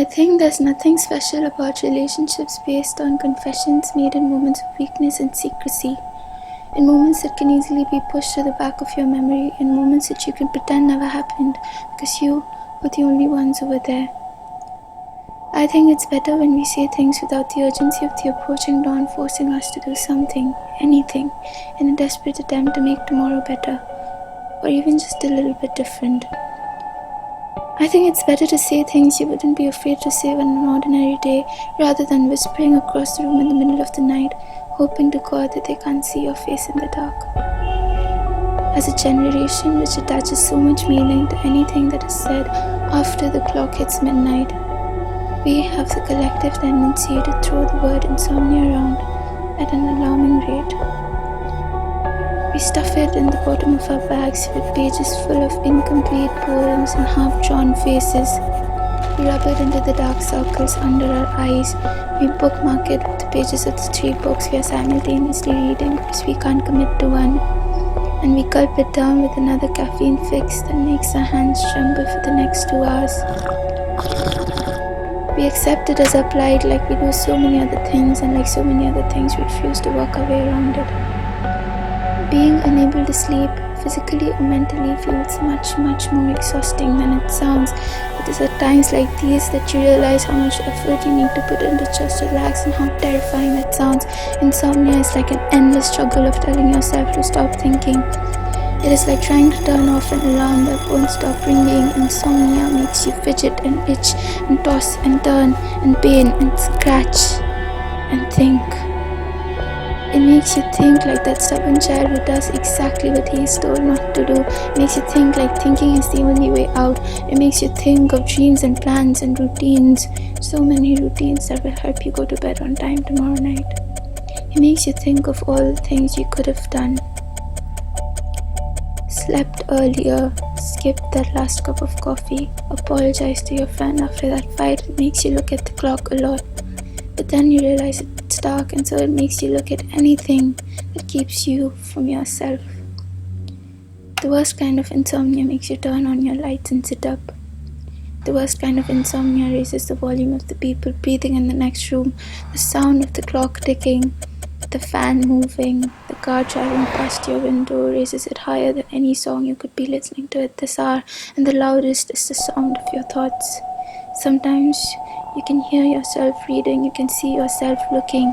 I think there's nothing special about relationships based on confessions made in moments of weakness and secrecy, in moments that can easily be pushed to the back of your memory, in moments that you can pretend never happened because you were the only ones who were there. I think it's better when we say things without the urgency of the approaching dawn forcing us to do something, anything, in a desperate attempt to make tomorrow better, or even just a little bit different. I think it's better to say things you wouldn't be afraid to say on an ordinary day, rather than whispering across the room in the middle of the night, hoping to God that they can't see your face in the dark. As a generation which attaches so much meaning to anything that is said after the clock hits midnight, we have the collective tendency to throw the word insomnia around at an alarming rate. We stuff it in the bottom of our bags with pages full of incomplete poems and half-drawn faces. We rub it into the dark circles under our eyes. We bookmark it with the pages of the 3 books we are simultaneously reading because we can't commit to one. And we gulp it down with another caffeine fix that makes our hands tremble for the next 2 hours. We accept it as applied like we do so many other things, and like so many other things we refuse to work our way around it. Being unable to sleep, physically or mentally, feels much more exhausting than it sounds. It is at times like these that you realize how much effort you need to put into just relax and how terrifying that sounds. Insomnia is like an endless struggle of telling yourself to stop thinking. It is like trying to turn off an alarm that won't stop ringing. Insomnia makes you fidget and itch and toss and turn and pain and scratch and think. It makes you think like that stubborn child who does exactly what he is told not to do. It makes you think like thinking is the only way out. It makes you think of dreams and plans and routines. So many routines that will help you go to bed on time tomorrow night. It makes you think of all the things you could have done. Slept earlier, skipped that last cup of coffee, apologized to your friend after that fight. It makes you look at the clock a lot. But then you realize it's dark, and so it makes you look at anything that keeps you from yourself. The worst kind of insomnia makes you turn on your lights and sit up. The worst kind of insomnia raises the volume of the people breathing in the next room, the sound of the clock ticking, the fan moving, the car driving past your window raises it higher than any song you could be listening to at this hour, and the loudest is the sound of your thoughts. Sometimes you can hear yourself reading, you can see yourself looking.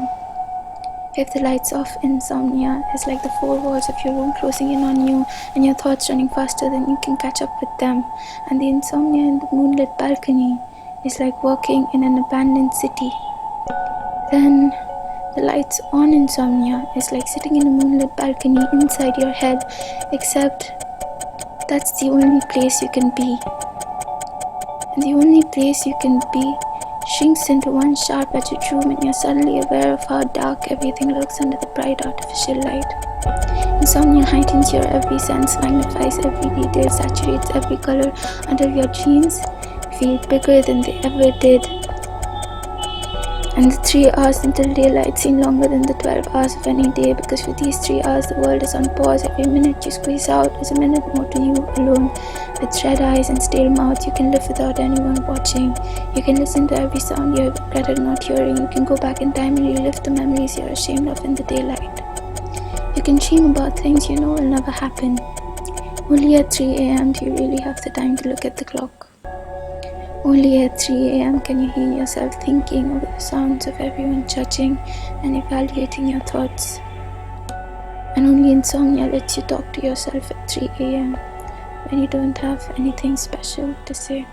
If the light's off, insomnia is like the 4 walls of your room closing in on you and your thoughts running faster than you can catch up with them. And the insomnia in the moonlit balcony is like walking in an abandoned city. Then the lights on insomnia is like sitting in a moonlit balcony inside your head, except that's the only place you can be. And the only place you can be shrinks into one sharp-edged room, and you're suddenly aware of how dark everything looks under the bright artificial light. Insomnia heightens your every sense, magnifies every detail, saturates every color until your dreams feel bigger than they ever did. And the 3 hours until daylight seem longer than the 12 hours of any day, because for these 3 hours the world is on pause. Every minute you squeeze out is a minute more to you alone. With red eyes and stale mouth, you can live without anyone watching. You can listen to every sound you have regretted not hearing. You can go back in time and relive the memories you're ashamed of in the daylight. You can dream about things you know will never happen. Only at 3 a.m. do you really have the time to look at the clock. Only at 3 a.m. can you hear yourself thinking over the sounds of everyone judging and evaluating your thoughts. And only insomnia lets you talk to yourself at 3 a.m. when you don't have anything special to say.